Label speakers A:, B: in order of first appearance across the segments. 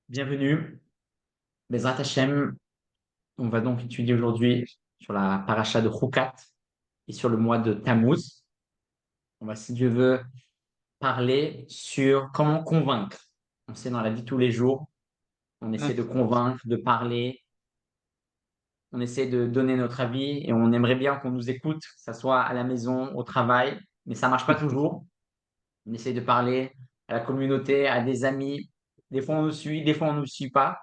A: Bienvenue. Bezrat Hashem, on va donc étudier aujourd'hui sur la paracha de Chukat et sur le mois de Tammuz. On va, si Dieu veut, parler sur comment convaincre. On sait dans la vie de tous les jours, on essaie de convaincre, de parler, on essaie de donner notre avis et on aimerait bien qu'on nous écoute, que ce soit à la maison, au travail, mais ça marche pas toujours. On essaie de parler à la communauté, à des amis. Des fois on nous suit, des fois on ne nous suit pas.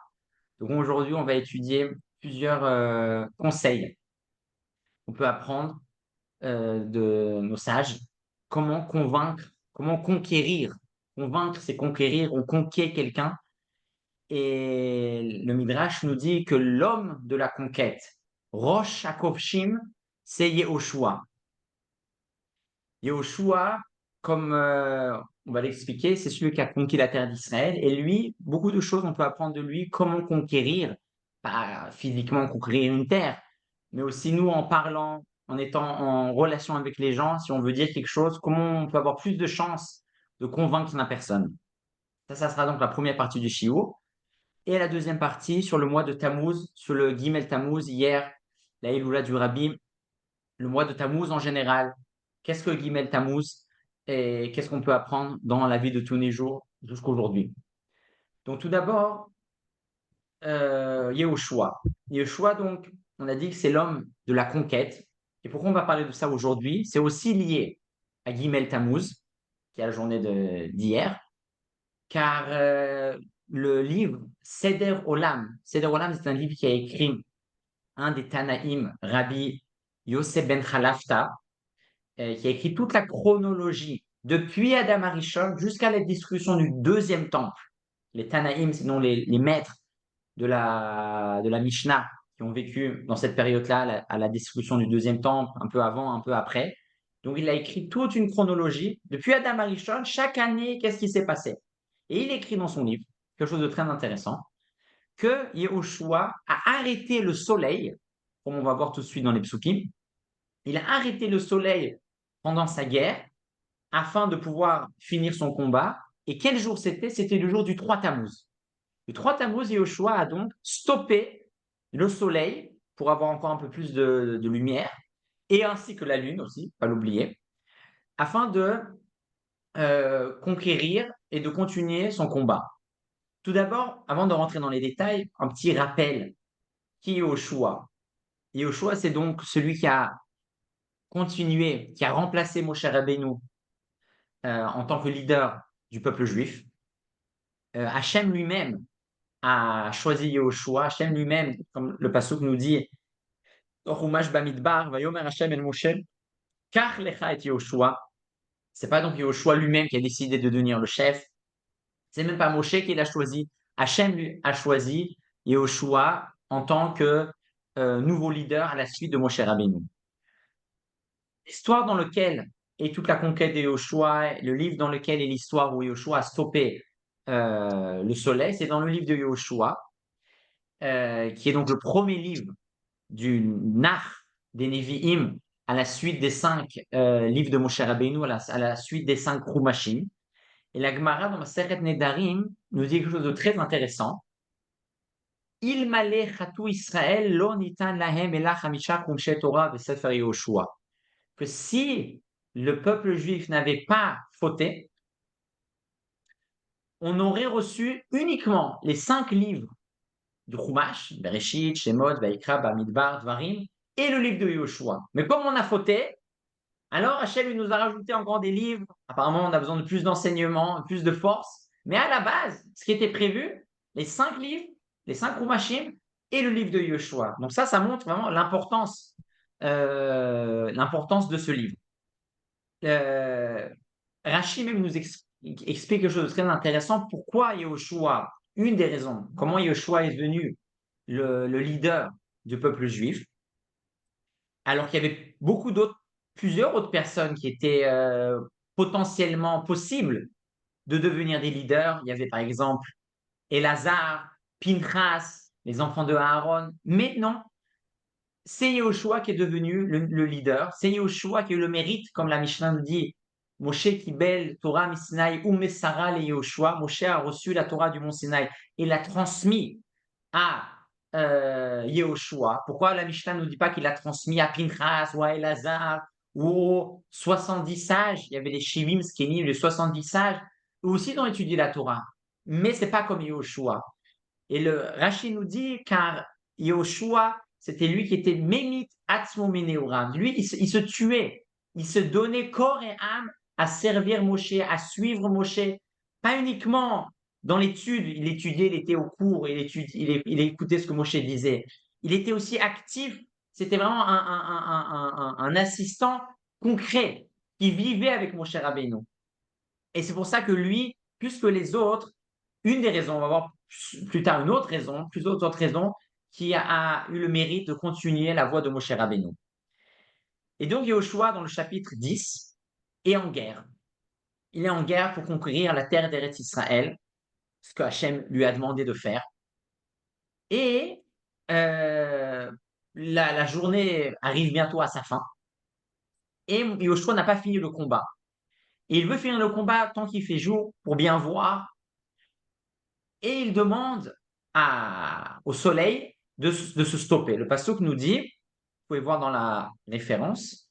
A: Donc aujourd'hui, on va étudier plusieurs conseils qu'on peut apprendre de nos sages. Comment convaincre, comment conquérir. Convaincre, c'est conquérir, on conquiert quelqu'un. Et le Midrash nous dit que l'homme de la conquête, Rosh HaKovshim, c'est Yehoshua. Yehoshua, comme on va l'expliquer, c'est celui qui a conquis la terre d'Israël. Et lui, beaucoup de choses on peut apprendre de lui, comment conquérir, pas physiquement conquérir une terre, mais aussi nous en parlant, en étant en relation avec les gens, si on veut dire quelque chose, comment on peut avoir plus de chances de convaincre la personne. Ça sera donc la première partie du Shiur. Et la deuxième partie sur le mois de Tammuz, sur le Gimel Tammuz, hier, la Iloula du Rabbi, le mois de Tammuz en général. Qu'est-ce que Gimel Tammuz et qu'est-ce qu'on peut apprendre dans la vie de tous les jours jusqu'à aujourd'hui. Donc tout d'abord, Yehoshua. Yehoshua, donc, on a dit que c'est l'homme de la conquête. Et pourquoi on va parler de ça aujourd'hui? C'est aussi lié à Gimel Tammuz, qui est la journée d'hier, car le livre Seder Olam, c'est un livre qui a écrit un des Tanaïm, Rabbi Yosef ben Khalafta, qui a écrit toute la chronologie depuis Adam Arishon jusqu'à la destruction du deuxième temple. Les Tanaïm, sinon les maîtres de la Mishnah qui ont vécu dans cette période-là, à la destruction du deuxième temple, un peu avant, un peu après. Donc il a écrit toute une chronologie. Depuis Adam Arishon, chaque année, qu'est-ce qui s'est passé? Et il écrit dans son livre, quelque chose de très intéressant, que Yehoshua a arrêté le soleil, comme on va voir tout de suite dans les psukim. Il a arrêté le soleil pendant sa guerre afin de pouvoir finir son combat. Et quel jour c'était? C'était le jour du 3 Tammuz. Le 3 Tammuz, Yehoshua a donc stoppé le soleil pour avoir encore un peu plus de lumière, et ainsi que la lune aussi, pas l'oublier, afin de conquérir et de continuer son combat. Tout d'abord, avant de rentrer dans les détails, un petit rappel. Qui est Yehoshua? Yehoshua, c'est donc celui qui a continué, qui a remplacé Moshe Rabbeinu en tant que leader du peuple juif. Hachem lui-même a choisi Yehoshua. Hachem lui-même, comme le pasuk nous dit, dans Chumash Bamidbar, Vayomer Hachem el Moshe, Kach lecha et Yehoshua. C'est pas donc Yehoshua lui-même qui a décidé de devenir le chef. C'est même pas Moshe qui l'a choisi. Hachem lui a choisi Yehoshua en tant que nouveau leader à la suite de Moshe Rabbeinu. L'histoire dans laquelle est toute la conquête de Yehoshua, le livre dans lequel est l'histoire où Yehoshua a stoppé le soleil, c'est dans le livre de Yehoshua, qui est donc le premier livre du Nach des Nevi'im à la suite des 5 livres de Moshe Rabbeinu, à la suite des 5 Chumashim. Et la Gemara dans Masechet Nedarim nous dit quelque chose de très intéressant. Il malé chatou Israël lo nitan lahem elach hamisha chumshe Torah vesefer Yehoshua. Que si le peuple juif n'avait pas fauté, on aurait reçu uniquement les 5 livres du Chumash, Bereshit, Shemot, Vaikra, Bamidbar, Dvarim, et le livre de Yehoshua. Mais comme on a fauté, alors Hachem il nous a rajouté encore des livres. Apparemment, on a besoin de plus d'enseignement, plus de force. Mais à la base, ce qui était prévu, les 5 livres, les 5 Chumashim et le livre de Yehoshua. Donc ça montre vraiment l'importance de ce livre. Euh, Rashi même nous explique quelque chose de très intéressant. Pourquoi Yehoshua, une des raisons, comment Yehoshua est devenu le leader du peuple juif, alors qu'il y avait plusieurs autres personnes qui étaient potentiellement possibles de devenir des leaders. Il y avait par exemple Elazar, Pinchas, les enfants de Aaron. Mais non, c'est Yehoshua qui est devenu le leader. C'est Yehoshua qui a eu le mérite, comme la Mishnah nous dit, Moshe Kibel Torah Misinaï ou Messara le Yehoshua. Moshe a reçu la Torah du mont Sinaï et l'a transmis à Yehoshua. Pourquoi la Mishnah ne nous dit pas qu'il l'a transmis à Pinchas ou à Elazar ou aux 70 sages? Il y avait les Shivim, Skenim, les 70 sages, eux aussi ont étudié la Torah. Mais ce n'est pas comme Yehoshua. Et le Rashi nous dit, car Yehoshua, c'était lui qui était Mémit Atzmo Meneoram. Lui, il se tuait, il se donnait corps et âme à servir Moshe, à suivre Moshe. Pas uniquement dans l'étude, il étudiait, il était au cours, il écoutait ce que Moshe disait. Il était aussi actif, c'était vraiment un assistant concret qui vivait avec Moshe Rabbeinu. Et c'est pour ça que lui, plus que les autres, une des raisons, on va voir plus tard une autre raison, plus d'autres raisons, qui a eu le mérite de continuer la voie de Moshe Rabbeinu. Et donc Yehoshua, dans le chapitre 10, est en guerre. Il est en guerre pour conquérir la terre d'Eretz Israël, ce que Hachem lui a demandé de faire. Et la journée arrive bientôt à sa fin. Et Yehoshua n'a pas fini le combat. Et il veut finir le combat tant qu'il fait jour pour bien voir. Et il demande au soleil de se stopper. Le pasuk nous dit, vous pouvez voir dans la référence,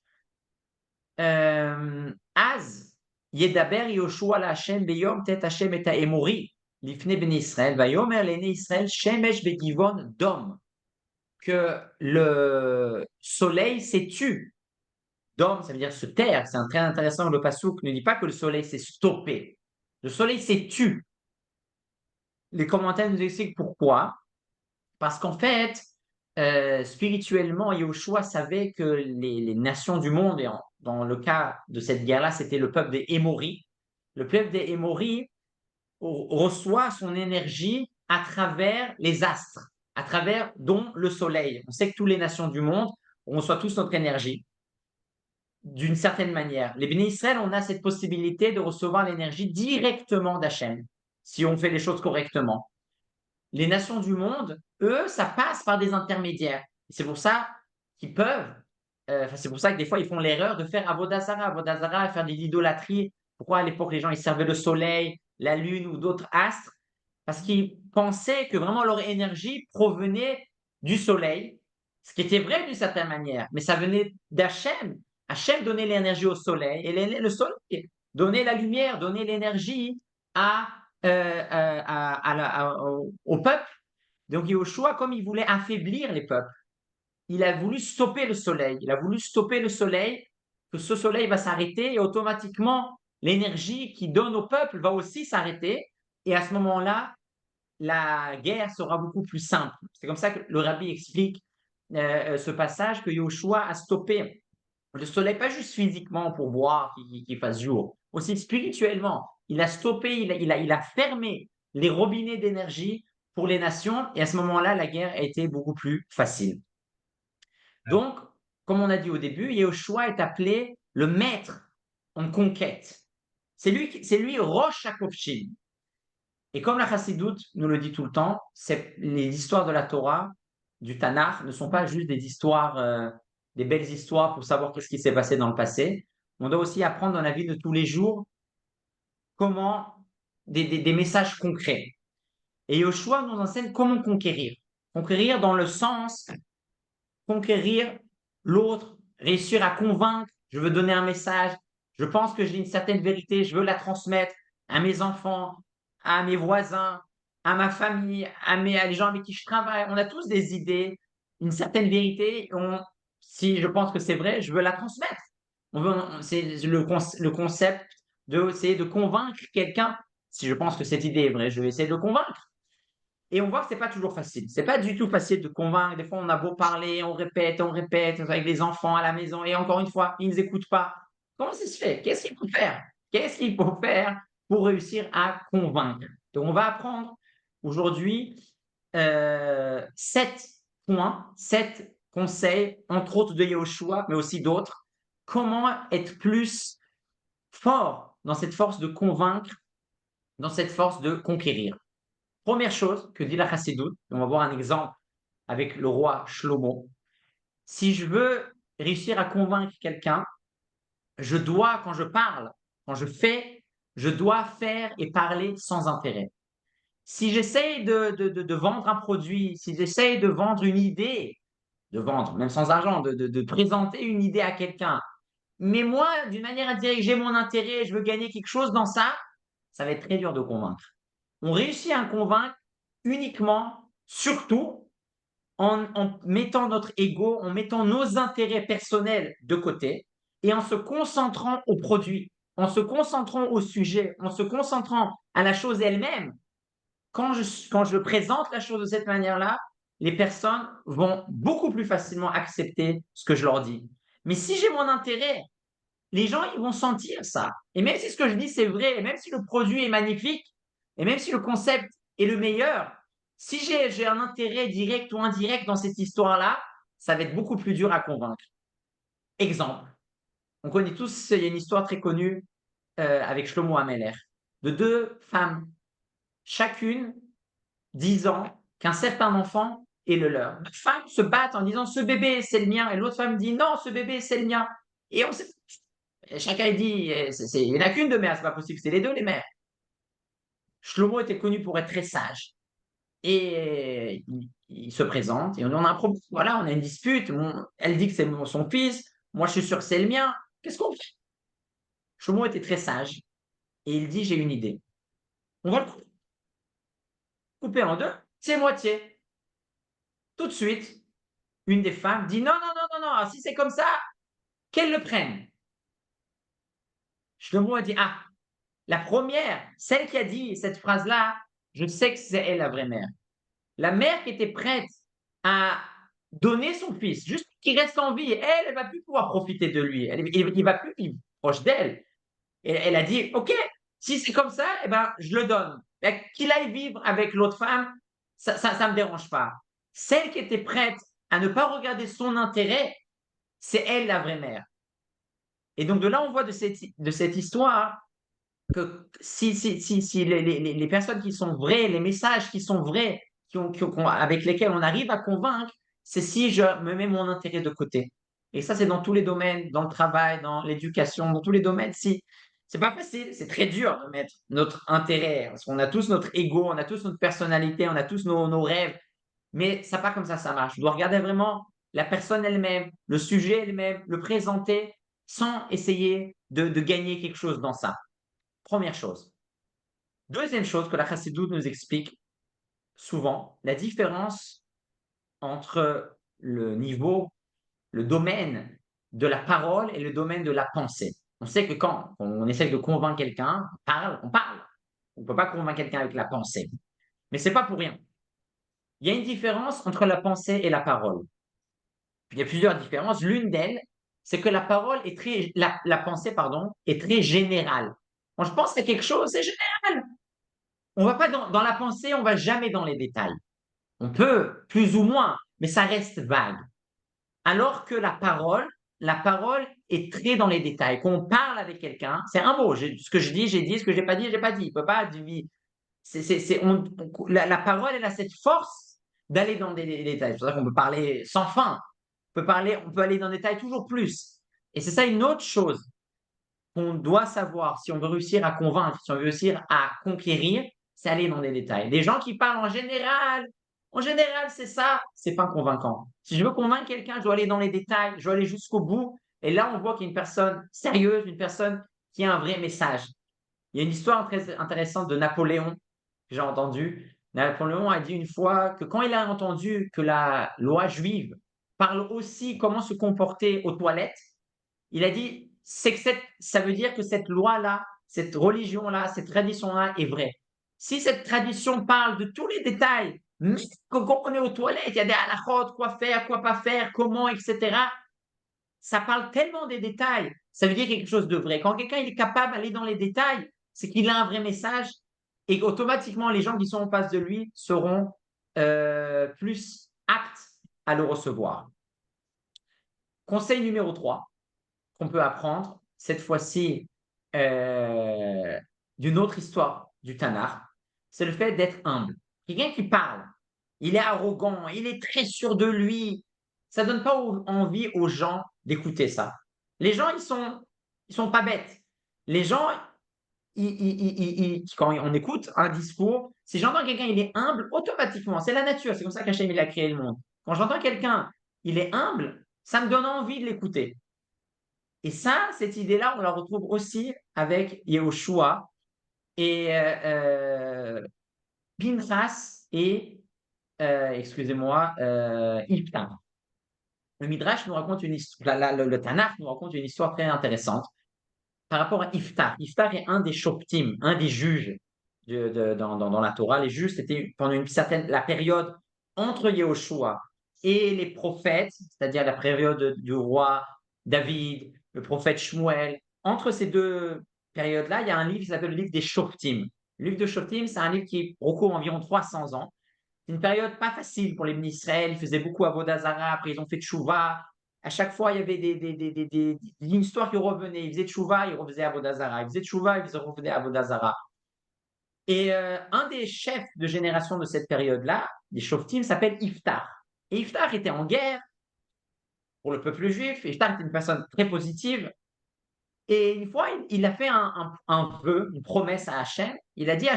A: Az yedaber Yoshua la Hashem beyom tet Hashem et ha'emori lifne ben Israël vayomer l'ene Israël shemesh begivon dom, que le soleil s'est tu. Dom, ça veut dire se taire. C'est très intéressant. Le pasuk ne dit pas que le soleil s'est stoppé. Le soleil s'est tu. Les commentaires nous expliquent pourquoi. Parce qu'en fait, spirituellement, Yahushua savait que les nations du monde, et dans le cas de cette guerre-là, c'était le peuple des Émoris. Le peuple des Émoris reçoit son énergie à travers les astres, à travers dont le soleil. On sait que toutes les nations du monde, on reçoit tous notre énergie d'une certaine manière. Les bénis Israël, on a cette possibilité de recevoir l'énergie directement d'Hachem, si on fait les choses correctement. Les nations du monde, eux, ça passe par des intermédiaires. C'est pour ça qu'ils peuvent, c'est pour ça que des fois, ils font l'erreur de faire Avodazara. Avodazara, faire de l'idolâtrie. Pourquoi à l'époque, les gens, ils servaient le soleil, la lune ou d'autres astres? Parce qu'ils pensaient que vraiment leur énergie provenait du soleil, ce qui était vrai d'une certaine manière, mais ça venait d'Hachem. Hachem donnait l'énergie au soleil et le soleil donnait la lumière, donnait l'énergie au peuple. Donc Yahushua, comme il voulait affaiblir les peuples, il a voulu stopper le soleil. Il a voulu stopper le soleil, que ce soleil va s'arrêter et automatiquement l'énergie qui donne au peuple va aussi s'arrêter. Et à ce moment-là, la guerre sera beaucoup plus simple. C'est comme ça que le rabbi explique ce passage, que Yahushua a stoppé le soleil, pas juste physiquement pour voir qu'il fasse jour, aussi spirituellement. Il a stoppé, il a fermé les robinets d'énergie pour les nations, et à ce moment-là, la guerre a été beaucoup plus facile. Donc, comme on a dit au début, Yehoshua est appelé le maître en conquête. C'est lui Rosh HaKovshim. Et comme la Chassidoute nous le dit tout le temps, les histoires de la Torah, du Tanakh, ne sont pas juste des histoires, des belles histoires pour savoir qu'est-ce qui s'est passé dans le passé. On doit aussi apprendre dans la vie de tous les jours comment des messages concrets. Et Yoshua nous enseigne comment conquérir. Conquérir dans le sens, conquérir l'autre, réussir à convaincre. Je veux donner un message. Je pense que j'ai une certaine vérité. Je veux la transmettre à mes enfants, à mes voisins, à ma famille, à les gens avec qui je travaille. On a tous des idées, une certaine vérité. Si je pense que c'est vrai, je veux la transmettre. C'est le concept d'essayer de convaincre quelqu'un. Si je pense que cette idée est vraie, je vais essayer de le convaincre. Et on voit que c'est pas toujours facile. C'est pas du tout facile de convaincre. Des fois, on a beau parler, on répète avec les enfants à la maison, et encore une fois, ils ne nous écoutent pas. Comment ça se fait? Qu'est-ce qu'il faut faire? Qu'est-ce qu'il faut faire pour réussir à convaincre? Donc, on va apprendre aujourd'hui 7 points, 7 conseils, entre autres de Yehoshua, mais aussi d'autres. Comment être plus fort dans cette force de convaincre, dans cette force de conquérir? Première chose que dit la Chassidoute, on va voir un exemple avec le roi Shlomo. Si je veux réussir à convaincre quelqu'un, je dois, quand je parle, Quand je fais, je dois faire et parler sans intérêt. Si j'essaye de vendre un produit, si j'essaye de vendre une idée, de vendre, même sans argent, de présenter une idée à quelqu'un, mais moi, d'une manière indirecte, j'ai mon intérêt, je veux gagner quelque chose dans ça, ça va être très dur de convaincre. On réussit à convaincre uniquement, surtout, en mettant notre ego, en mettant nos intérêts personnels de côté et en se concentrant au produit, en se concentrant au sujet, en se concentrant à la chose elle-même. Quand je présente la chose de cette manière-là, les personnes vont beaucoup plus facilement accepter ce que je leur dis. Mais si j'ai mon intérêt, les gens, ils vont sentir ça. Et même si ce que je dis, c'est vrai, et même si le produit est magnifique, et même si le concept est le meilleur, si j'ai un intérêt direct ou indirect dans cette histoire-là, ça va être beaucoup plus dur à convaincre. Exemple, on connaît tous, il y a une histoire très connue avec Shlomo Ameler, de deux femmes, chacune disant qu'un certain enfant est le leur. Deux femmes se battent en disant ce bébé c'est le mien, et l'autre femme dit non, ce bébé c'est le mien. Et on sait, chacun dit, il n'y en a qu'une de mère, c'est pas possible, c'est les deux les mères. Shlomo était connu pour être très sage. Et il se présente et on a un problème. Voilà, on a une dispute. Elle dit que c'est son fils. Moi, je suis sûr que c'est le mien. Qu'est-ce qu'on fait? Shlomo était très sage et il dit, j'ai une idée. On va le couper en deux, c'est moitié. Tout de suite, une des femmes dit, non, non, non, non, non, si c'est comme ça, qu'elle le prenne. Shlomo a dit, ah, la première, celle qui a dit cette phrase-là, je sais que c'est elle la vraie mère. La mère qui était prête à donner son fils, juste qu'il reste en vie, elle, elle va plus pouvoir profiter de lui. Il va plus vivre proche d'elle. Et elle a dit, OK, si c'est comme ça, eh ben, je le donne. Qu'il aille vivre avec l'autre femme, ça me dérange pas. Celle qui était prête à ne pas regarder son intérêt, c'est elle la vraie mère. Et donc de là, on voit de cette histoire que si les personnes qui sont vraies, les messages qui sont vrais, avec lesquels on arrive à convaincre, c'est si je me mets mon intérêt de côté. Et ça, c'est dans tous les domaines, dans le travail, dans l'éducation, dans tous les domaines. Si c'est pas facile, c'est très dur de mettre notre intérêt, parce qu'on a tous notre ego, on a tous notre personnalité, on a tous nos rêves, mais ça pas comme ça marche. Je dois regarder vraiment la personne elle-même, le sujet elle-même, le présenter sans essayer de gagner quelque chose dans ça. Première chose. Deuxième chose que la Chassidoute nous explique souvent, la différence entre le niveau, le domaine de la parole et le domaine de la pensée. On sait que quand on essaie de convaincre quelqu'un, on parle, on parle. On ne peut pas convaincre quelqu'un avec la pensée. Mais ce n'est pas pour rien. Il y a une différence entre la pensée et la parole. Il y a plusieurs différences. L'une d'elles, c'est que la pensée, pardon, est très générale. Quand je pense à quelque chose, c'est général. On va pas dans la pensée, on va jamais dans les détails. On peut, plus ou moins, mais ça reste vague. Alors que la parole est très dans les détails. Quand on parle avec quelqu'un, c'est un mot. Ce que je dis, j'ai dit. Ce que j'ai pas dit, j'ai pas dit. Il peut pas la parole, elle a cette force d'aller dans des détails. C'est pour ça qu'on peut parler sans fin. On peut aller dans des détails toujours plus. Et c'est ça une autre chose qu'on doit savoir si on veut réussir à convaincre, si on veut réussir à conquérir, c'est aller dans les détails. Les gens qui parlent en général, c'est ça, c'est pas convaincant. Si je veux convaincre quelqu'un, je dois aller dans les détails, je dois aller jusqu'au bout. Et là, on voit qu'il y a une personne sérieuse, une personne qui a un vrai message. Il y a une histoire très intéressante de Napoléon que j'ai entendue. Napoléon a dit une fois que quand il a entendu que la loi juive parle aussi comment se comporter aux toilettes, il a dit, c'est que ça veut dire que cette loi-là, cette religion-là, cette tradition-là est vraie. Si cette tradition parle de tous les détails, mais quand on est aux toilettes, il y a des halakhot, quoi faire, quoi pas faire, comment, etc. Ça parle tellement des détails, ça veut dire quelque chose de vrai. Quand quelqu'un est capable d'aller dans les détails, c'est qu'il a un vrai message et automatiquement, les gens qui sont en face de lui seront plus aptes à le recevoir. Conseil numéro 3 qu'on peut apprendre, cette fois-ci d'une autre histoire du Tanakh, c'est le fait d'être humble. Quelqu'un qui parle, il est arrogant, il est très sûr de lui, ça ne donne pas envie aux gens d'écouter ça. Les gens, ils sont pas bêtes. les gens, quand on écoute un discours, si j'entends quelqu'un, il est humble, automatiquement, c'est la nature, c'est comme ça qu'Hachem il a créé le monde. Quand j'entends quelqu'un, il est humble, ça me donne envie de l'écouter. Et ça, cette idée-là, on la retrouve aussi avec Yehoshua et Pinchas et, excusez-moi, Iftar. Le Midrash nous raconte une histoire, le Tanakh nous raconte une histoire très intéressante par rapport à Iftar. Iftar est un des shoptim, un des juges dans la Torah. Les juges, c'était pendant une certaine la période entre Yehoshua et les prophètes, c'est-à-dire la période du roi David, le prophète Shmuel. Entre ces deux périodes-là, il y a un livre qui s'appelle le livre des shoptim. Le livre de shoptim, c'est un livre qui recouvre environ 300 ans. C'est une période pas facile pour les ministres Israël. Ils faisaient beaucoup Avodah Zarah. Après, ils ont fait Tchouva. À chaque fois, il y avait une histoire qui revenait. Ils faisaient Tchouva, ils refaisaient Avodah Zarah. Ils faisaient Tchouva, ils refaisaient Avodah Zarah. Et un des chefs de génération de cette période-là, des Shoftim, s'appelle Iftar. Et Iftar était en guerre pour le peuple juif. Iftar était une personne très positive. Et une fois, il a fait un vœu, une promesse à Hachem. Il a dit à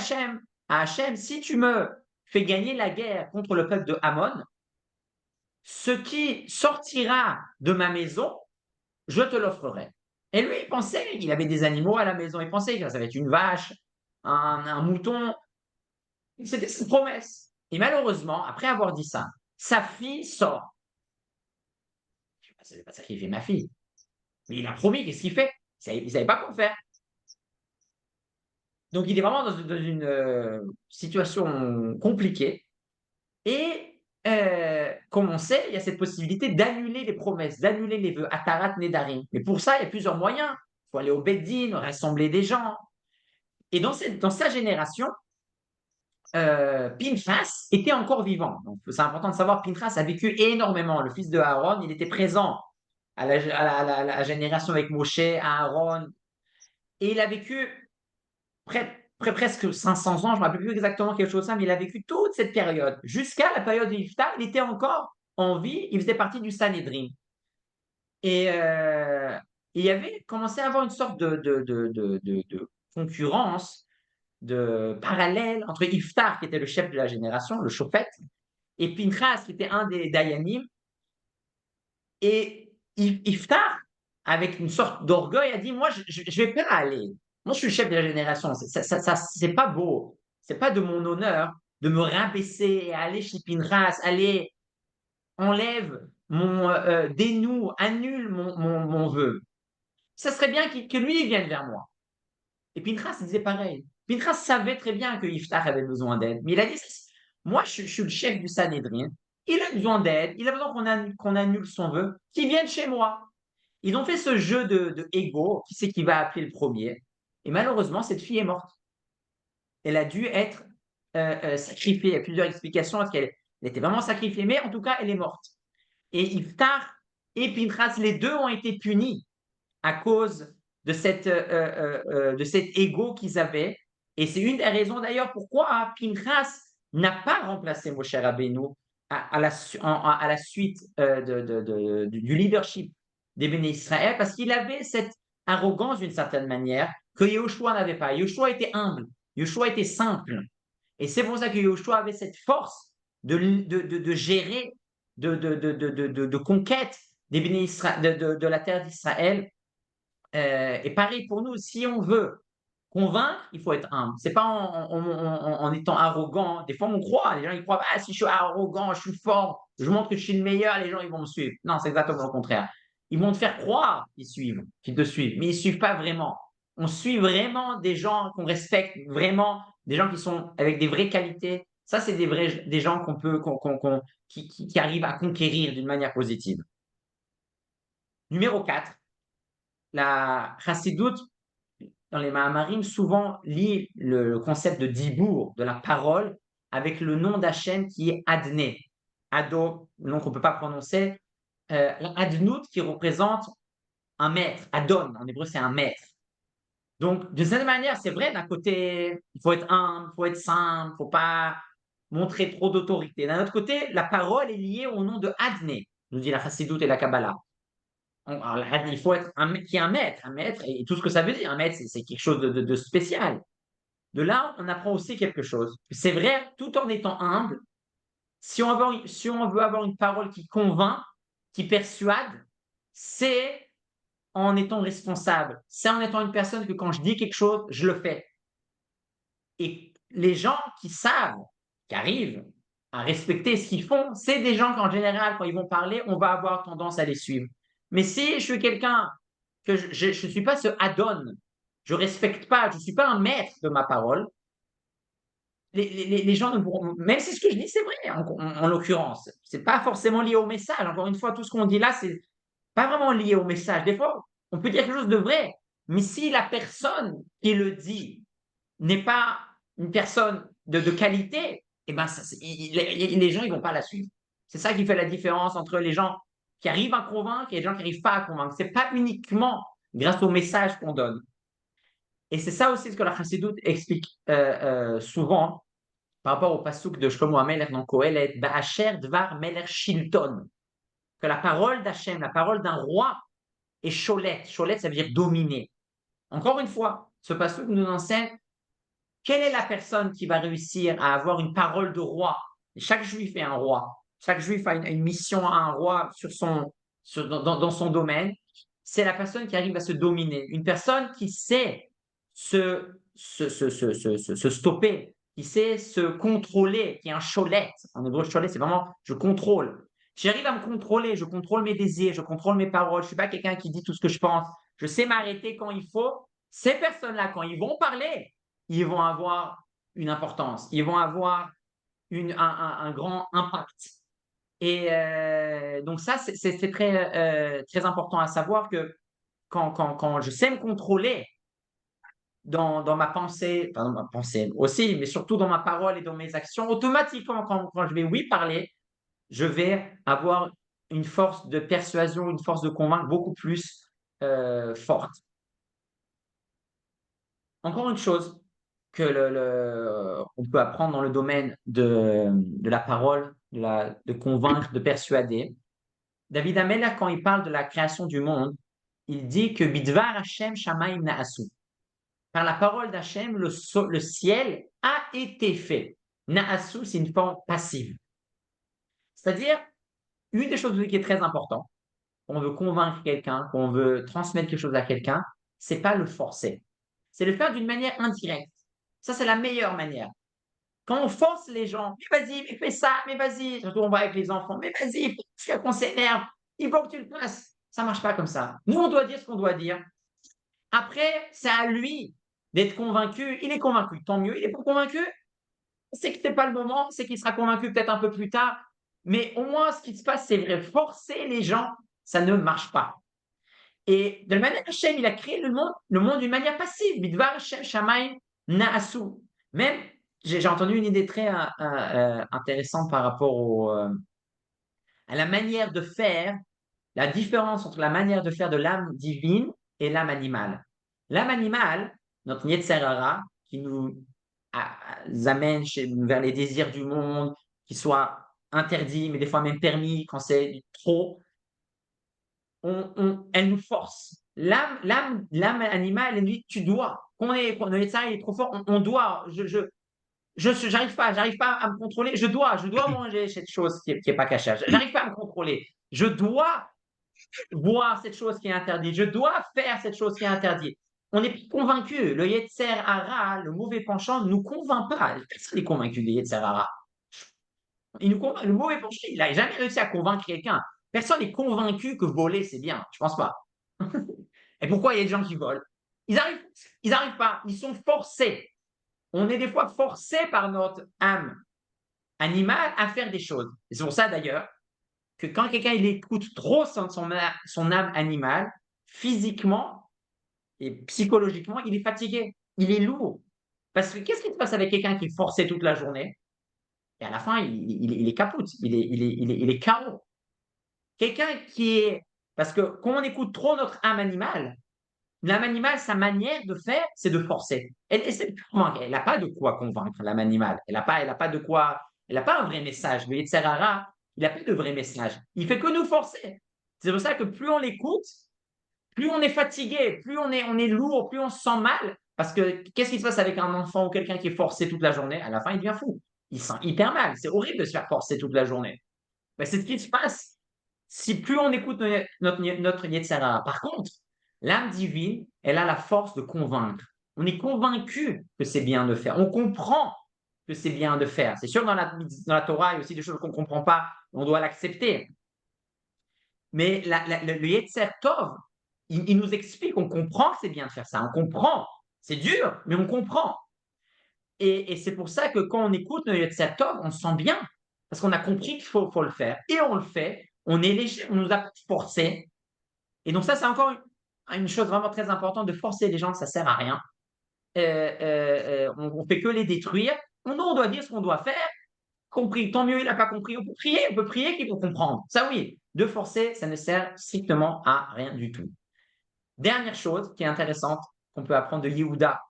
A: Hachem, si tu me fais gagner la guerre contre le peuple de Ammon, ce qui sortira de ma maison, je te l'offrerai. Et lui, il pensait, il avait des animaux à la maison, il pensait que ça va être une vache, un mouton. C'était sa promesse. Et malheureusement, après avoir dit ça, sa fille sort. Je ne vais pas sacrifier ma fille. Mais il a promis, qu'est-ce qu'il fait? Il ne savait pas quoi faire. Donc il est vraiment dans une situation compliquée. Et comme on sait, il y a cette possibilité d'annuler les promesses, d'annuler les vœux, Atarat Nedarim. Mais pour ça, il y a plusieurs moyens. Il faut aller au Beddin, rassembler des gens. Et dans sa génération, Pinchas était encore vivant. Donc c'est important de savoir, Pinchas a vécu énormément. Le fils de Aaron, il était présent à la génération avec Moshe, Aaron. Et il a vécu presque 500 ans, je ne me rappelle plus exactement quelque chose comme ça, mais il a vécu toute cette période. Jusqu'à la période de Iftar, il était encore en vie, il faisait partie du Sanhédrin. Et il y avait commencé à avoir une sorte de concurrence, de parallèle entre Iftar, qui était le chef de la génération, le Shofet, et Pinchas, qui était un des Dayanim. Et Iftar, avec une sorte d'orgueil, a dit, moi, je ne vais pas aller. Moi, je suis le chef de la génération. C'est pas beau. C'est pas de mon honneur de me rabaisser et aller chez Pinchas, aller, enlève dénoue, annule mon vœu. Ça serait bien que lui il vienne vers moi. Et Pinchas disait pareil. Pinchas savait très bien que Iftar avait besoin d'aide, mais il a dit, moi, je suis le chef du Sanhédrin. Il a besoin d'aide, il a besoin qu'on annule son vœu, qu'il vienne chez moi. Ils ont fait ce jeu de ego, qui c'est qui va appeler le premier. Et malheureusement, cette fille est morte. Elle a dû être sacrifiée. Il y a plusieurs explications. Est-ce qu'elle était vraiment sacrifiée? Mais en tout cas, elle est morte. Et Iftar et Pinchas, les deux ont été punis à cause de cet ego qu'ils avaient. Et c'est une des raisons d'ailleurs pourquoi Pinchas n'a pas remplacé Moshe Rabbeinu à la suite du leadership des Béné Israël, parce qu'il avait cette arrogance d'une certaine manière que Yehoshua n'avait pas. Yehoshua était humble, Yehoshua était simple. Et c'est pour ça que Yehoshua avait cette force de gérer, de conquête des Béné Israël, de la terre d'Israël. Et pareil pour nous, si on veut convaincre, il faut être humble. C'est pas en étant arrogant. Des fois, on croit. Les gens ils croient, ah, si je suis arrogant, je suis fort, je montre que je suis le meilleur, les gens ils vont me suivre. Non, c'est exactement le contraire. Ils vont te faire croire qu'ils suivent, qu'ils te suivent, mais ils suivent pas vraiment. On suit vraiment des gens qu'on respecte, vraiment des gens qui sont avec des vraies qualités. Ça, c'est des gens qui arrivent à conquérir d'une manière positive. Numéro 4, la chassidoute dans les Mahamarim, souvent lie le concept de dibour, de la parole, avec le nom d'Hachem qui est Adné. Ado, nom qu'on ne peut pas prononcer. Adnout qui représente un maître. Adon, en hébreu, c'est un maître. Donc, de cette manière, c'est vrai, d'un côté, il faut être humble, il faut être simple, il ne faut pas montrer trop d'autorité. D'un autre côté, la parole est liée au nom de Adné, nous dit la Chassidoute et la Kabbalah. Alors, il faut être qui est un maître, et tout ce que ça veut dire, un maître, c'est quelque chose de spécial. De là, on apprend aussi quelque chose. C'est vrai, tout en étant humble, si on veut avoir une parole qui convainc, qui persuade, c'est en étant responsable. C'est en étant une personne que quand je dis quelque chose, je le fais. Et les gens qui savent, qui arrivent à respecter ce qu'ils font, c'est des gens qu'en général, quand ils vont parler, on va avoir tendance à les suivre. Mais si je suis quelqu'un que je ne suis pas ce add-on, je ne respecte pas, je ne suis pas un maître de ma parole, les gens ne pourront, même si ce que je dis c'est vrai en l'occurrence, c'est pas forcément lié au message. Encore une fois, tout ce qu'on dit là, c'est pas vraiment lié au message. Des fois, on peut dire quelque chose de vrai, mais si la personne qui le dit n'est pas une personne de qualité, eh ben les gens ils vont pas la suivre. C'est ça qui fait la différence entre les gens qui arrivent à convaincre et les gens qui n'arrivent pas à convaincre. C'est pas uniquement grâce au message qu'on donne. Et c'est ça aussi ce que la Chassidoute explique souvent par rapport au passouk de Shlomo HaMelech dans Kohelet, Ba'asher Dvar Melech Shilton, que la parole d'Hachem, la parole d'un roi est Cholet. Cholet, ça veut dire dominer. Encore une fois, ce passouk nous enseigne quelle est la personne qui va réussir à avoir une parole de roi. Chaque juif est un roi. Chaque juif a une mission à un roi dans son domaine. C'est la personne qui arrive à se dominer. Une personne qui sait se stopper, qui sait se contrôler, qui est un cholette. En hébreu, cholet, c'est vraiment je contrôle. J'arrive à me contrôler, je contrôle mes désirs, je contrôle mes paroles. Je ne suis pas quelqu'un qui dit tout ce que je pense. Je sais m'arrêter quand il faut. Ces personnes-là, quand ils vont parler, ils vont avoir une importance, ils vont avoir un grand impact. Et donc ça, c'est très important à savoir que quand je sais me contrôler dans ma pensée, enfin dans ma pensée aussi, mais surtout dans ma parole et dans mes actions, automatiquement, quand je vais oui parler, je vais avoir une force de persuasion, une force de convaincre beaucoup plus forte. Encore une chose que on peut apprendre dans le domaine de la parole, de convaincre, de persuader. David Ameller, quand il parle de la création du monde, il dit que Bidvar Hashem Shamayim Na'asu. Par la parole d'Hachem, le ciel a été fait. Na'asu, c'est une forme passive. C'est-à-dire, une des choses qui est très importante, quand on veut convaincre quelqu'un, quand on veut transmettre quelque chose à quelqu'un, c'est pas le forcer. C'est le faire d'une manière indirecte. Ça, c'est la meilleure manière. Quand on force les gens, mais vas-y, mais fais ça, mais vas-y, surtout on voit avec les enfants, mais vas-y, jusqu'à qu'on s'énerve, il faut que tu le fasses. Ça ne marche pas comme ça. Nous, on doit dire ce qu'on doit dire. Après, c'est à lui d'être convaincu. Il est convaincu, tant mieux. Il n'est pas convaincu, c'est que ce n'est pas le moment, c'est qu'il sera convaincu peut-être un peu plus tard. Mais au moins, ce qui se passe, c'est vrai, forcer les gens, ça ne marche pas. Et de la manière Hachem, il a créé le monde d'une manière passive. Bidvar Hashem Shamayim Naasu. Même, j'ai entendu une idée très intéressante par rapport à la manière de faire, la différence entre la manière de faire de l'âme divine et l'âme animale. L'âme animale, notre Yetzer Hara, qui nous amène vers les désirs du monde, qui soient interdits, mais des fois même permis quand c'est trop, elle nous force. L'âme animale, elle nous dit, tu dois. Quand le Yetzer il est trop fort, on doit. J'arrive pas à me contrôler. Je dois manger cette chose qui est pas cachée. J'arrive pas à me contrôler. Je dois boire cette chose qui est interdite. Je dois faire cette chose qui est interdite. On est convaincu. Le Yetzer Hara, le mauvais penchant, ne nous convainc pas. Personne n'est convaincu du Yetzer Hara. Le mauvais penchant, il n'a jamais réussi à convaincre quelqu'un. Personne n'est convaincu que voler, c'est bien. Je pense pas. Et pourquoi il y a des gens qui volent? Ils arrivent pas. Ils sont forcés. On est des fois forcés par notre âme animale à faire des choses. Et c'est pour ça d'ailleurs que quand quelqu'un il écoute trop son âme animale, physiquement et psychologiquement, il est fatigué, il est lourd. Parce que qu'est-ce qui se passe avec quelqu'un qui est forcé toute la journée? Et à la fin, il est capote, il est KO. Quelqu'un qui est. Parce que quand on écoute trop notre âme animale, l'âme animale, sa manière de faire, c'est de forcer. Elle n'a pas de quoi convaincre l'âme animale. Elle n'a pas de quoi. Elle n'a pas un vrai message. Le Yetzer Hara, il n'a pas de vrai message. Il fait que nous forcer. C'est pour ça que plus on l'écoute, plus on est fatigué, plus on est lourd, plus on se sent mal. Parce que qu'est-ce qui se passe avec un enfant ou quelqu'un qui est forcé toute la journée? À la fin, il devient fou. Il se sent hyper mal. C'est horrible de se faire forcer toute la journée. Ben, c'est ce qui se passe si plus on écoute notre Yetzer Hara. Par contre, l'âme divine, elle a la force de convaincre. On est convaincu que c'est bien de faire. On comprend que c'est bien de faire. C'est sûr, dans la Torah, il y a aussi des choses qu'on ne comprend pas. On doit l'accepter. Mais le Yetzer Tov, il nous explique, on comprend que c'est bien de faire ça. On comprend. C'est dur, mais on comprend. Et c'est pour ça que quand on écoute le Yetzer Tov, on se sent bien. Parce qu'on a compris qu'il faut le faire. Et on le fait. On est léger, on nous a forcé. Et donc ça, c'est encore une chose vraiment très importante de forcer les gens, ça ne sert à rien. On ne fait que les détruire. On doit dire ce qu'on doit faire. Compris, tant mieux, il n'a pas compris. On peut prier qu'il faut comprendre. Ça oui, de forcer, ça ne sert strictement à rien du tout. Dernière chose qui est intéressante qu'on peut apprendre de Yehuda.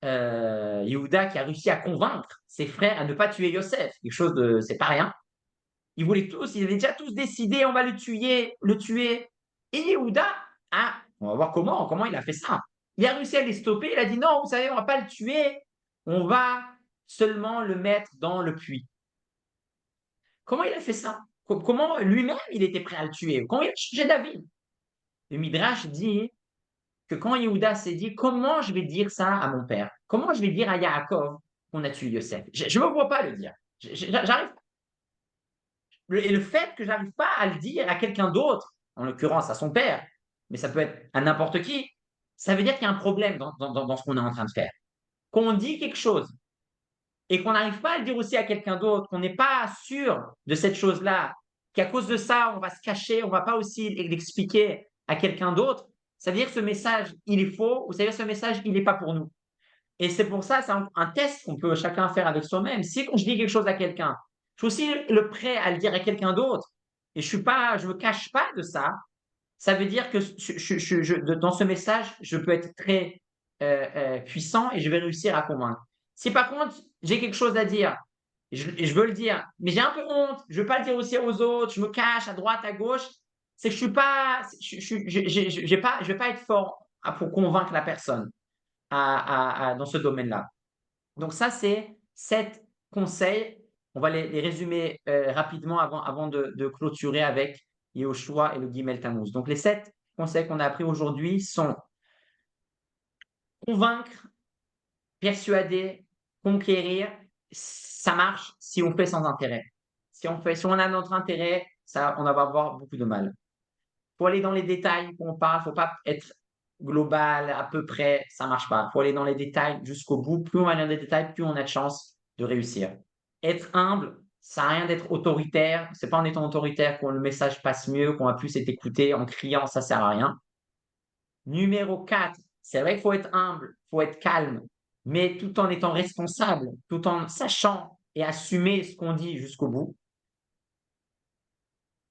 A: Yehuda qui a réussi à convaincre ses frères à ne pas tuer Yosef. Quelque chose de, c'est pas rien. Ils avaient déjà tous décidé, on va le tuer, le tuer. Et Yehuda, on va voir comment il a fait ça. Il a réussi à les stopper. Il a dit non, vous savez, on va pas le tuer. On va seulement le mettre dans le puits. Comment il a fait ça? Comment lui-même il était prêt à le tuer? Comment il a changé d'avis? Le Midrash dit que quand Yehuda s'est dit comment je vais dire ça à mon père? Comment je vais dire à Yaakov qu'on a tué Yosef? Je ne me vois pas le dire. J'arrive. Et le fait que j'arrive pas à le dire à quelqu'un d'autre, en l'occurrence à son père, mais ça peut être à n'importe qui, ça veut dire qu'il y a un problème dans ce qu'on est en train de faire. Quand on dit quelque chose et qu'on n'arrive pas à le dire aussi à quelqu'un d'autre, qu'on n'est pas sûr de cette chose-là, qu'à cause de ça, on va se cacher, on ne va pas aussi l'expliquer à quelqu'un d'autre, ça veut dire que ce message, il est faux, ou ça veut dire que ce message, il n'est pas pour nous. Et c'est pour ça, c'est un test qu'on peut chacun faire avec soi-même. Si quand je dis quelque chose à quelqu'un, je suis aussi le prêt à le dire à quelqu'un d'autre, et je me cache pas de ça, ça veut dire que dans ce message, je peux être très puissant et je vais réussir à convaincre. Si par contre, j'ai quelque chose à dire, et je veux le dire, mais j'ai un peu honte, je veux pas le dire aussi aux autres, je me cache à droite, à gauche, c'est que je suis pas, je vais pas être fort pour convaincre la personne dans ce domaine-là. Donc ça, c'est 7 conseils. On va les résumer rapidement avant de clôturer avec Yehoshua et le Gimel Tammuz. Donc les 7 conseils qu'on a appris aujourd'hui sont convaincre, persuader, conquérir. Ça marche si on fait sans intérêt. Si on a notre intérêt, ça, on va avoir beaucoup de mal. Il faut aller dans les détails quand on parle, il ne faut pas être global, à peu près, ça ne marche pas. Il faut aller dans les détails jusqu'au bout. Plus on va aller dans les détails, plus on a de chance de réussir. Être humble, ça n'a rien d'être autoritaire. Ce n'est pas en étant autoritaire que le message passe mieux, qu'on va plus être écouté. En criant, ça ne sert à rien. Numéro 4, c'est vrai qu'il faut être humble, il faut être calme, mais tout en étant responsable, tout en sachant et assumer ce qu'on dit jusqu'au bout.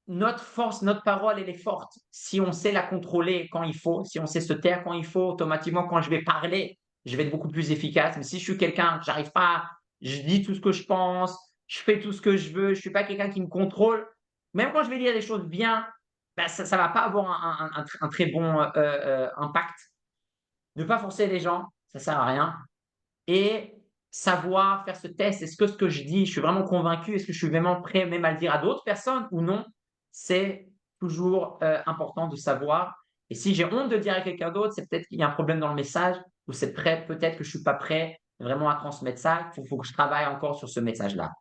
A: Notre force, notre parole, elle est forte. Si on sait la contrôler quand il faut, si on sait se taire quand il faut, automatiquement, quand je vais parler, je vais être beaucoup plus efficace. Mais si je suis quelqu'un, j'arrive pas, je dis tout ce que je pense, je fais tout ce que je veux, je suis pas quelqu'un qui me contrôle, même quand je vais dire des choses bien, ben ça ne va pas avoir un très bon impact. Ne pas forcer les gens, ça sert à rien. Et savoir faire ce test, est-ce que ce que je dis, je suis vraiment convaincu, est-ce que je suis vraiment prêt même à le dire à d'autres personnes ou non? C'est toujours important de savoir. Et si j'ai honte de le dire à quelqu'un d'autre, c'est peut-être qu'il y a un problème dans le message ou c'est peut-être que je ne suis pas prêt vraiment à transmettre ça. Il faut que je travaille encore sur ce message-là.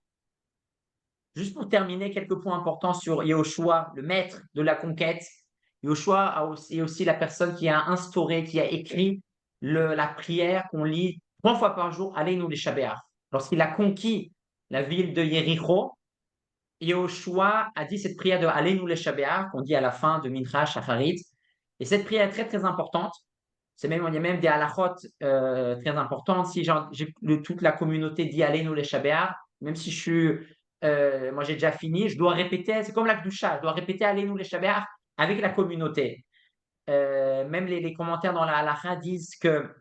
A: Juste pour terminer, quelques points importants sur Yehoshua, le maître de la conquête. Yehoshua est aussi la personne qui a instauré, qui a écrit la prière qu'on lit 3 fois par jour, Aleinu les Shabbat. Lorsqu'il a conquis la ville de Yéricho, Yehoshua a dit cette prière de Aleinu les Shabbat qu'on dit à la fin de Mincha Shacharit. Et cette prière est très très importante. Il y a même des halachot très importantes. Si toute la communauté dit Aleinu les Shabbat, même si moi j'ai déjà fini, je dois répéter, c'est comme la Kedusha, je dois répéter Aleinu les Shabbat avec la communauté. Même les commentaires dans la halacha disent que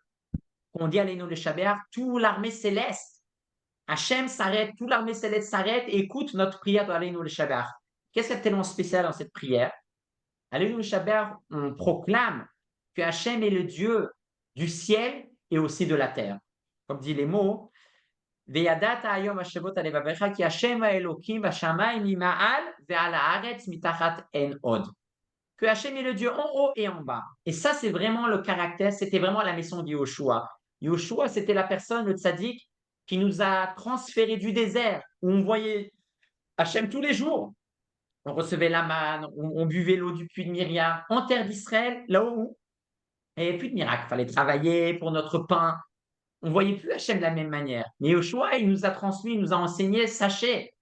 A: qu'on dit Aleinu les Shabbat, toute l'armée céleste, Hachem s'arrête, toute l'armée céleste s'arrête et écoute notre prière de Aleinu les Shabbat. Qu'est-ce qu'il y a de tellement spécial dans cette prière? Alléluia Shabbat, on proclame que Hachem est le Dieu du ciel et aussi de la terre. Comme dit les mots, Veyadata ayom hashevot alevavecha ki Hashem haelokim bashamayim mima'al ve'al haaretz mitachat en od. Que Hachem est le Dieu en haut et en bas. Et ça, c'est vraiment le caractère, c'était vraiment la mission de Yoshua. Yoshua, c'était la personne, le tzaddik, qui nous a transféré du désert, où on voyait Hachem tous les jours. On recevait la manne, on buvait l'eau du puits de Myriam, en terre d'Israël, là où il n'y avait plus de miracle. Il fallait travailler pour notre pain. On ne voyait plus Hachem de la même manière. Mais Yoshua, il nous a transmis, il nous a enseigné, sachez,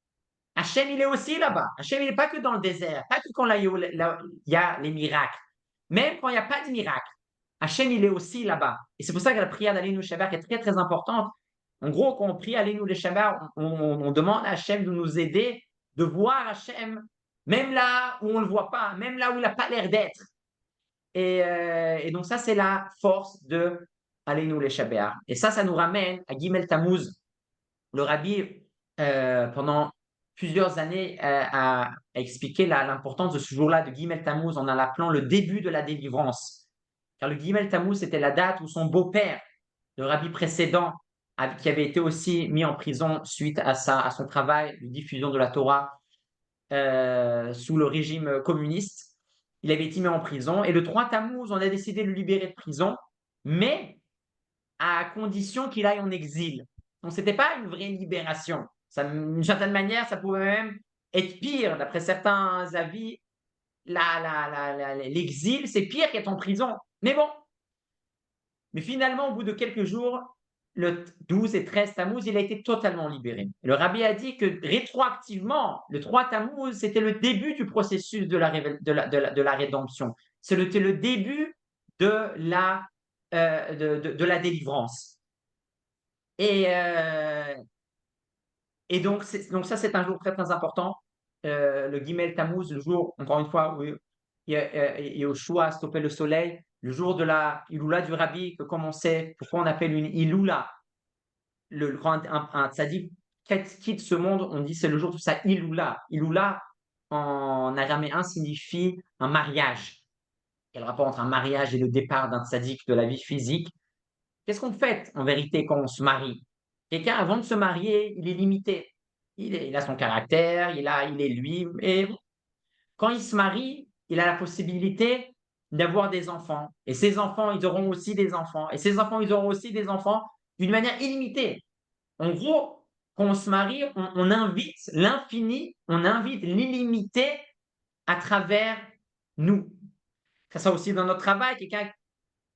A: Hachem, il est aussi là-bas. Hachem, il n'est pas que dans le désert, pas que quand il y a les miracles. Même quand il n'y a pas de miracle, Hachem, il est aussi là-bas. Et c'est pour ça que la prière d'Aleinu Shabbat est très, très importante. En gros, quand on prie Aleinu Shabbat, on demande à Hachem de nous aider, de voir Hachem, même là où on ne le voit pas, même là où il n'a pas l'air d'être. Et donc ça, c'est la force de Aleinu Shabbat. Et ça nous ramène à Gimel Tammuz. Le rabbi, pendant plusieurs années, a expliqué l'importance de ce jour-là, de Gimel Tammuz, en l'appelant le début de la délivrance. Car le Gimel Tammuz, c'était la date où son beau-père, le rabbi précédent, qui avait été aussi mis en prison suite à son travail de diffusion de la Torah sous le régime communiste, il avait été mis en prison. Et le 3 Tammuz, on a décidé de le libérer de prison, mais à condition qu'il aille en exil. Donc, ce n'était pas une vraie libération. D'une certaine manière, ça pouvait même être pire. D'après certains avis, l'exil, c'est pire qu'être en prison. Mais bon. Mais finalement, au bout de quelques jours, le 12 et 13 Tammuz, il a été totalement libéré. Le rabbi a dit que rétroactivement, le 3 Tammuz, c'était le début du processus de la rédemption. C'était le début de la délivrance. Et donc ça, c'est un jour très, très important. Le Gimel Tammuz, le jour, encore une fois, où Yoshua a stoppé le soleil, le jour de la Iloula du Rabbi, que comme on sait, pourquoi on appelle une Iloula, quand un tzaddik quitte ce monde, on dit c'est le jour de sa Iloula. Iloula, en araméen, signifie un mariage. Quel rapport entre un mariage et le départ d'un tzaddik de la vie physique? Qu'est-ce qu'on fait en vérité quand on se marie? Quelqu'un, avant de se marier, il est limité. Il a son caractère, il est lui. Et quand il se marie, il a la possibilité d'avoir des enfants. Et ces enfants, ils auront aussi des enfants. Et ces enfants, ils auront aussi des enfants d'une manière illimitée. En gros, quand on se marie, on invite l'infini, on invite l'illimité à travers nous. Ça aussi dans notre travail, quelqu'un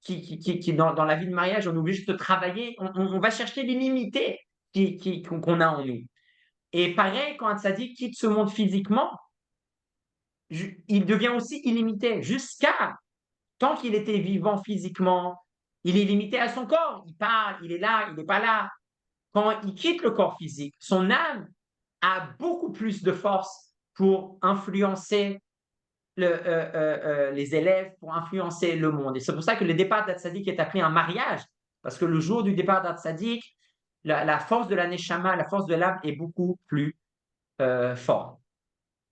A: qui dans la vie de mariage, on est obligé de travailler, on va chercher l'illimité qu'on a en nous. Et pareil, quand un tzaddik quitte ce monde physiquement, il devient aussi illimité jusqu'à, tant qu'il était vivant physiquement, il est limité à son corps. Il parle, il est là, il n'est pas là. Quand il quitte le corps physique, son âme a beaucoup plus de force pour influencer les élèves, pour influencer le monde. Et c'est pour ça que le départ d'un tzaddik est appelé un mariage, parce que le jour du départ d'un tzaddik, la force de la neshama, la force de l'âme est beaucoup plus forte.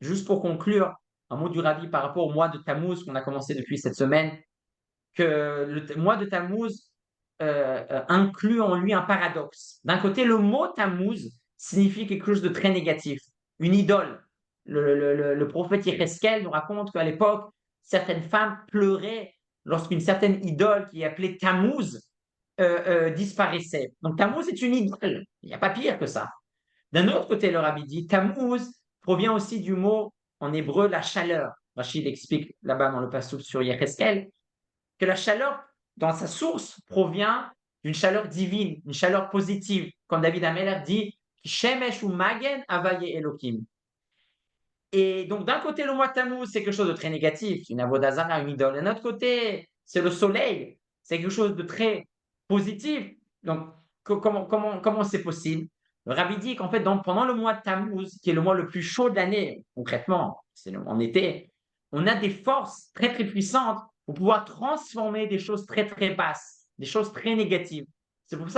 A: Juste pour conclure, un mot du Rabbi par rapport au mois de Tammuz qu'on a commencé depuis cette semaine, que le mois de Tammuz inclut en lui un paradoxe. D'un côté, le mot Tammuz signifie quelque chose de très négatif, une idole. Le prophète Yecheskel nous raconte qu'à l'époque, certaines femmes pleuraient lorsqu'une certaine idole qui est appelée Tammuz disparaissait. Donc Tammuz est une idole, il n'y a pas pire que ça. D'un autre côté, le Rabbi dit, Tammuz provient aussi du mot en hébreu la chaleur. Rachid explique là-bas dans le passage sur Yecheskel que la chaleur, dans sa source, provient d'une chaleur divine, une chaleur positive. Comme David Ameller dit, Shemesh ou Magen Avaye Elohim. Et donc, d'un côté, le mois Tammuz, c'est quelque chose de très négatif, une avodazara, une idole. D'un autre côté, c'est le soleil, c'est quelque chose de très positif. Donc, comment c'est possible? Le Rabbi dit qu'en fait, pendant le mois de Tammuz, qui est le mois le plus chaud de l'année, concrètement, c'est en été, on a des forces très, très puissantes pour pouvoir transformer des choses très, très basses, des choses très négatives. C'est pour ça